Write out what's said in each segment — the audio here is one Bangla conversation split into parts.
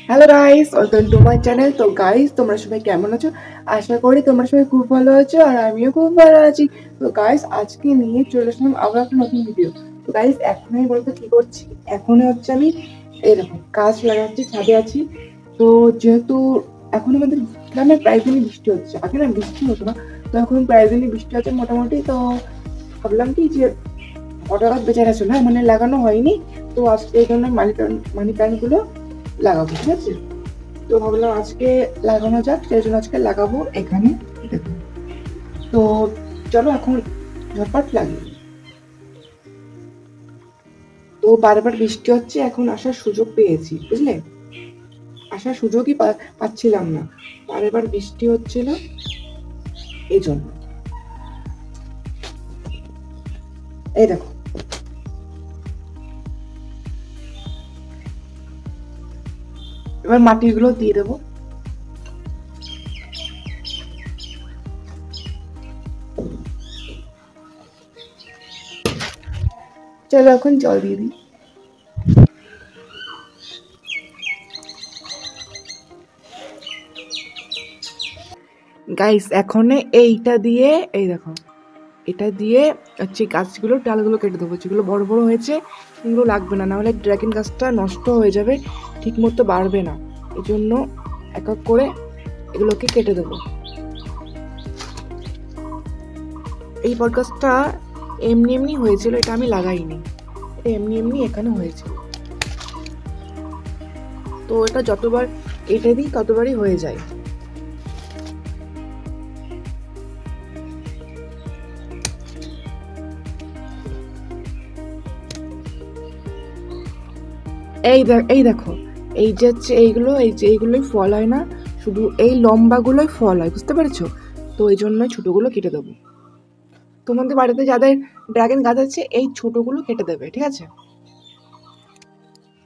Hello guys, welcome to my channel. তো গাইস, তোমরা সবাই কেমন আছো? আশা করি তোমরা সবাই খুব ভালো আছো আর আমিও খুব ভালো আছি। তো গাইস, আজকে নিয়ে চলে আসলাম আবার একটা নতুন ভিডিও। তো গাইস, এখন আমি বলতে কি করছি, এখন হচ্ছে আমি এরকম গাছ লাগাচ্ছি, ছাদে আছি। তো যেহেতু এখন আমাদের গ্রামে প্রায় দিনই বৃষ্টি হচ্ছে, আগে না বৃষ্টি হতো না, তো এখন প্রায় দিনই বৃষ্টি হচ্ছে মোটামুটি। তো ভাবলাম কি যে হঠাৎ বেঁচে গেছিল, হ্যাঁ মানে লাগানো হয়নি। তো আজকে এই জন্য মানি প্ল্যান্টগুলো লাগাবো, ঠিক আছে? তো ভাবলাম আজকে লাগানো যাক, সেই জন্য আজকে লাগাবো এখানে। দেখুন, তো চলো এখন ঝটপট লাগিয়ে। তো বারবার বৃষ্টি হচ্ছে, এখন আসার সুযোগ পেয়েছি, বুঝলে? আসার সুযোগই পাচ্ছিলাম না, বারবার বৃষ্টি হচ্ছিল এই জন্য। এই দেখো, এবার মাটিগুলো দিয়ে দেবো। চলো এখন জল দিয়ে দিই। গাইস, এখন এইটা দিয়ে, এই দেখো, এটা দিয়ে হচ্ছে গাছগুলোর ডালগুলো কেটে দেবো। যেগুলো বড় বড় হয়েছে এগুলো লাগবে না, নাহলে ড্রাগন গাছটা নষ্ট হয়ে যাবে, ঠিক মতো বাড়বে না। এই জন্য এক এক করে এগুলোকে কেটে দেবো। এই বট গাছটা এমনি এমনি হয়েছিল, এটা আমি লাগাইনি, এটা এমনি এমনি এখানে হয়েছিল। তো এটা যতবার এটা দিই ততবারই হয়ে যায়। এই দেখো, এই যে হচ্ছে এইগুলো, এই যে এইগুলোই ফল হয় না, শুধু এই লম্বাগুলোই ফল হয়, বুঝতে পেরেছো? তো এই জন্যই ছোটোগুলো কেটে দেবো। তোমাদের বাড়িতে যাদের ড্রাগন গাছ আছে এই ছোটোগুলো কেটে দেবে, ঠিক আছে?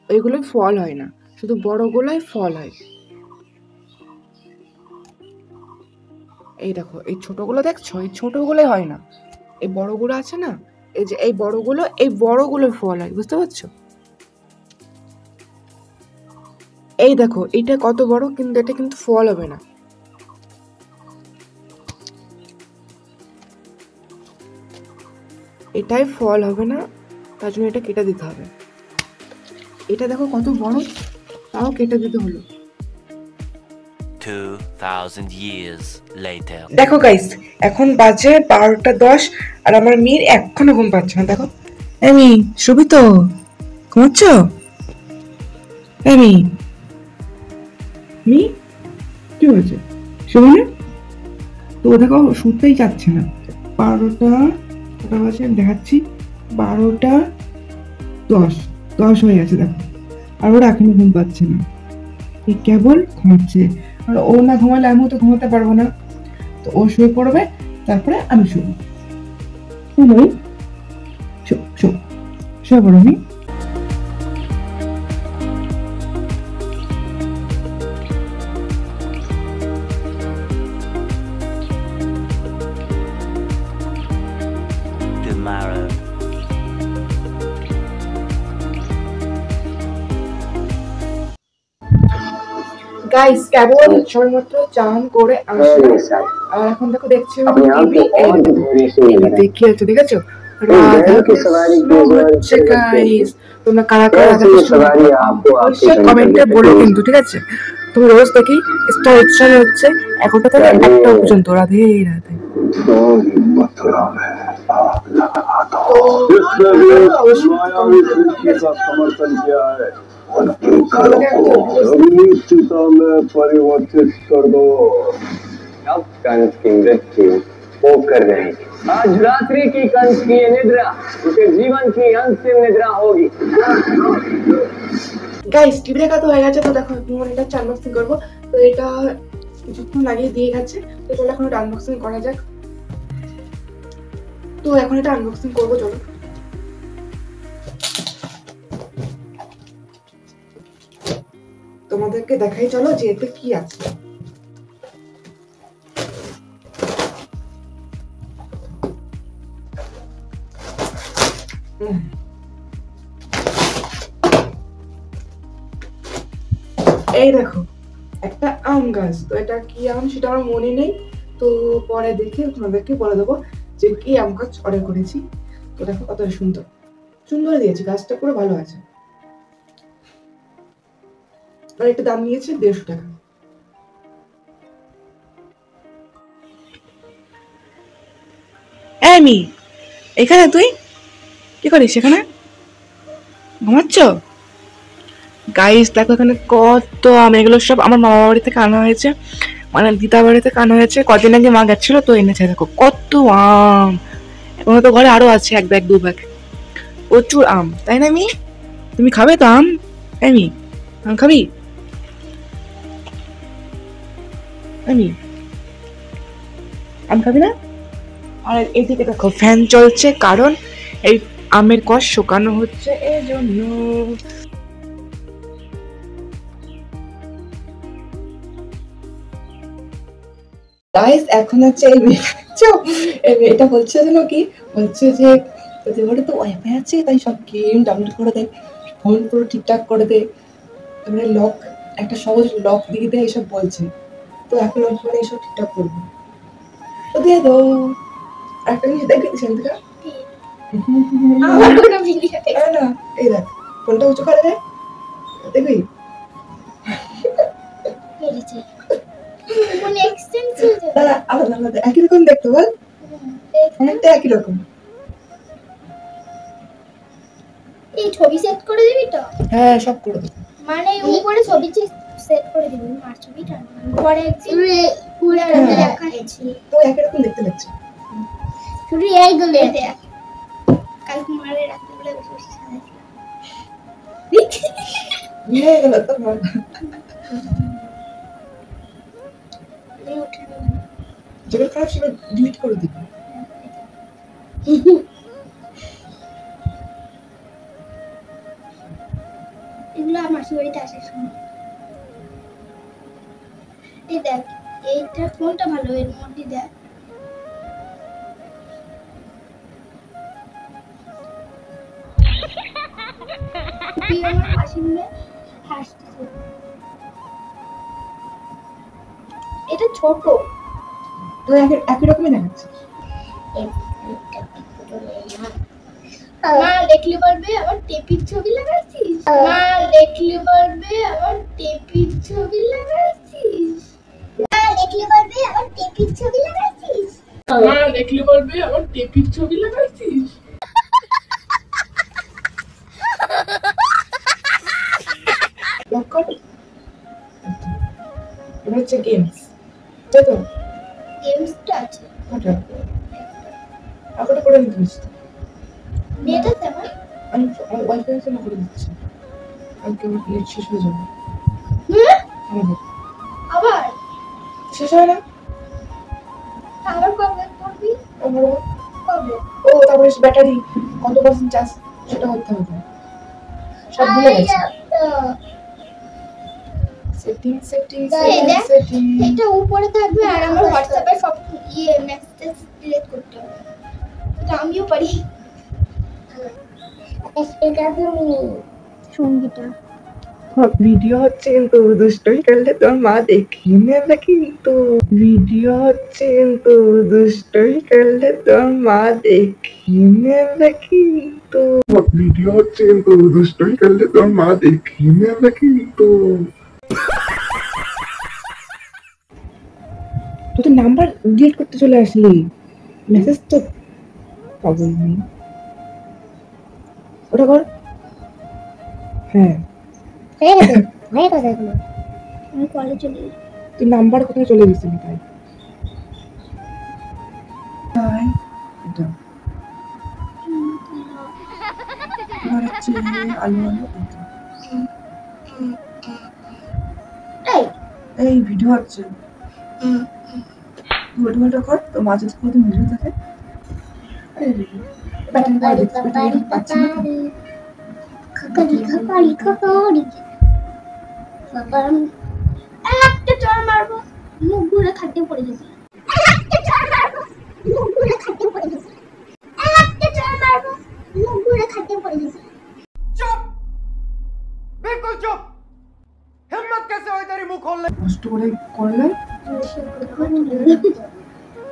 ওইগুলোই ফল হয় না, শুধু বড়গুলোই ফল হয়। এই দেখো, এই ছোটোগুলো দেখছো, এই ছোটোগুলোই হয় না, এই বড়গুলো আছে না, এই যে এই বড়গুলোই ফল হয়, বুঝতে পারছো? এই দেখো, এটা কত বড়, কিন্তু এটা কিন্তু ফল হবে না। এটাই ফল হবে না, তার জন্য এটা কেটে দিতে হবে। এটা দেখো কত বড়, তাও কেটে দিতে হলো। 2000 years later. দেখো গাইস, এখন বাজে 12টা 10 আর আমার মেয়ের এখনো ঘুম পাচ্ছে না। দেখো, এমি শুবি তো? ঘুমাচ্ছ? এমি, মি কি হয়েছে, শুবি না? তো দেখো শুতেই চাচ্ছে না। 12টা কটা বাজে দেখাচ্ছি, 12টা 10 হয়ে গেছে দেখো, আর ওরা এখনো ঘুম পাচ্ছে না, এই কেবল ঘুমাচ্ছে। আর ও না ঘুমালে আমিও তো ঘুমাতে পারবো না। তো ও শুয়ে পড়বে, তারপরে আমি শুবো। শুনুই, শুয়ে পড়ো আমি। Tomorrow. গাইস, কেবল সবেমাত্র চান করে আসলাম, আর এখন দেখো দেখছি দেখি আছে, ঠিক আছে? রাধা কৃষ্ণ হচ্ছে গাইস। তোমরা কারা কারা রাধা কৃষ্ণ অবশ্যই কমেন্টে বলো কিন্তু, ঠিক আছে? তুমি রোজ দেখি স্টার উৎসব হচ্ছে 1টা থেকে 1টা পর্যন্ত। রাধে রাধে। समर्थन किया है में परिवर्तित कर दो। अब कंस की मृत्यु वो कर रही। आज रात्रि की कंस की निद्रा उसे जीवन की अंतिम निद्रा होगी। গাইস, টিভি দেখা তো হয়ে গেছে। তো দেখো এখন এটা আনবক্সিং করবো। তো এটা কিছুক্ষণ লাগিয়ে দিয়ে গেছে, তো চলো এখন এটা আনবক্সিং করা যাক। তো এখন এটা আনবক্সিং করবো, চলো। তোমাদেরকে দেখাই চলো যে এতে কি আছে। এই দেখো একটা আম গাছ, তো এটা কি আম সেটা আমার মনে নেই, তো পরে দেখে তোমাদেরকে বলে দেবো যে কি আম গাছ অর্ডার করেছি। তো দেখো কত সুন্দর সুন্দর দিয়েছে, গাছটা পুরো ভালো আছে। আর একটা দাম নিয়েছে 150 টাকা। এমি, এখানে তুই কি করিস? এখানে ঘুমাচ্ছ? গাইস দেখো এখানে কত আম, এগুলো সব আমার মামা বাড়ি থেকে আনা হয়েছে, মানে দিদা বাড়ি থেকে আনা হয়েছে। কদিন আগে মা গেছিল তো এনেছে। দেখো কত আম, এবং তো ঘরে আরো আছে 1 ব্যাগ 2 ব্যাগ, প্রচুর আম, তাই না? তুমি খাবে তো আম? এমি, আম খাবি? এমি, আম খাবি না? আর এদিকে দেখো ফ্যান চলছে, কারণ এই আমের কষ শুকানো হচ্ছে এই জন্য। গাইস এখন হচ্ছে এই মেয়েটা বলছে যেন কি বলছে যে ওদের ঘরে তো ওয়াইফাই আছে, তাই সব গেম ডাউনলোড করে দেয়, ফোন পুরো ঠিকঠাক করে দেয়, তারপরে লক একটা সহজ লক দিয়ে দেয়, এসব বলছে। তো এখন ওখানে এসব ঠিকঠাক করবো, তো দিয়ে দাও। একটা জিনিস দেখবি সেন্টটা না, এই দেখ ফোনটা উঁচু করে দেয়, দেখবি দাদা আলাদা আলাদা একই রকম দেখতে বল, অনেকটা একই রকম। এই ছবি সেট করে দিবি তো? হ্যাঁ সব করে দেবো। মানে উপরে ছবি সেট করে দিবি, মার ছবিটা পরে একদিন পুরো দেখাচ্ছি, তো একই রকম দেখতে লাগছে। শুধু এইগুলো দেখ, কালকে মারে রাখতে বলে বসে বসে সাজাচ্ছি। নিয়ে গেল তো ভালো। যেগুলো খারাপ সেগুলো ডিলিট করে দিবি। এগুলো আমার বাড়িতে আসার সময়। এই দেখ, এইটা কোনটা ভালো, এর মধ্যে দেখ। আমার পাশে হাসছে, এটা ছোট, তো একই রকমই দেখাচ্ছে। মা দেখলে বলবে আবার টেপির ছবি লাগাইছিস, মা দেখলে বলবে আবার টেপির ছবি লাগাইছিস, মা দেখলে বলবে আবার টেপির ছবি লাগাইছিস, মা দেখলে বলবে আবার টেপির ছবি লাগাইছিস। লক কর। এটা হচ্ছে গেমস, তাই তো? গেমসটা আছে, ওটা আগে করে নিতে হচ্ছে। নেট আছে আমার, আমি ওয়াইফাই এর জন্য করে দিচ্ছি, কালকে আমার নেট শেষ হয়ে যাবে। আমাদের আবার শেষ হয় না, আবার কবে করবি? আমার কবে? ও তারপরে ব্যাটারি কত পার্সেন্ট চার্জ সেটা করতে হবে, সব ভুলে গেছি। সেটিং সেটিং সেটিং এটা উপরে থাকবে আর আমার হোয়াটসঅ্যাপে সব মেসেজ ডিলিট করতে হবে, এটা আমিও পারি। এটা তুমি সঙ্গীতা ভিডিও হচ্ছে কিন্তু দুষ্টই করলে তোর মা দেখিয়ে নেবে, কিন্তু ভিডিও হচ্ছে কিন্তু দুষ্টই করলে তোর মা দেখিয়ে নেবে, কিন্তু ভিডিও হচ্ছে কিন্তু দুষ্টই করলে তোর মা দেখিয়ে নেবে, কিন্তু তুই তো নাম্বার ডিলিট করতে চলে আসলি, মেসেজ তো পাবো আমি। ওটা কর। হ্যাঁ হয়ে গেছে এখনো, আমি কলেজ চলে গেছি। তুই নাম্বার কোথায় চলে গেছিলি তাই? তাই এটা এবার হচ্ছে আলু আলু এটা। এই ভিডিও হচ্ছে, ভিডিওটা কর, তো মাঝে যদি ভিডিও থাকে ব্যাটারি পাচ্ছি না। একটা চড় মারবো, মুখ ঘুরে খাটে পড়ে যাবে, একটা চড় মারবো, মুখ ঘুরে খাটে পড়ে যাবে, একটা চড় মারবো, মুখ ঘুরে খাটে পড়ে যাবে। चुप, बिल्कुल चुप। हिम्मत कैसे কষ্ট করে করলে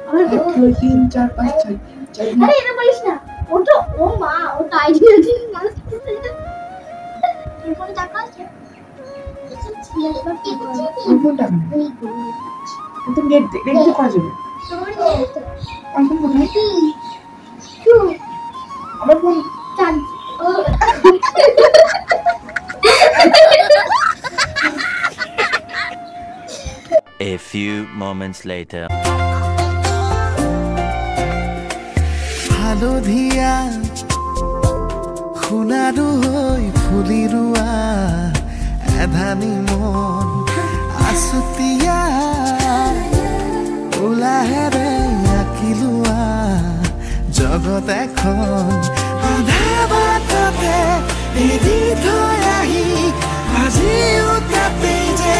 1 2 3 4 5 6 আরে এটা বলিস না, ওটা ও মা, ওটা আইডিয়া দিন মানুষ এরপরে টাকা আছে কোনটা কিন্তু নেট দেখতে করা যাবে এখন কোথায় আমার phone A few moments later. হালধীয়া সোণাৰু হৈ ফুলি ৰোৱা এধানি মন আছুতীয়া উলাহেৰে আঁকি লোৱা জগত এখন আধা বাটতে এৰি থৈ আহি আজিও তাতে যে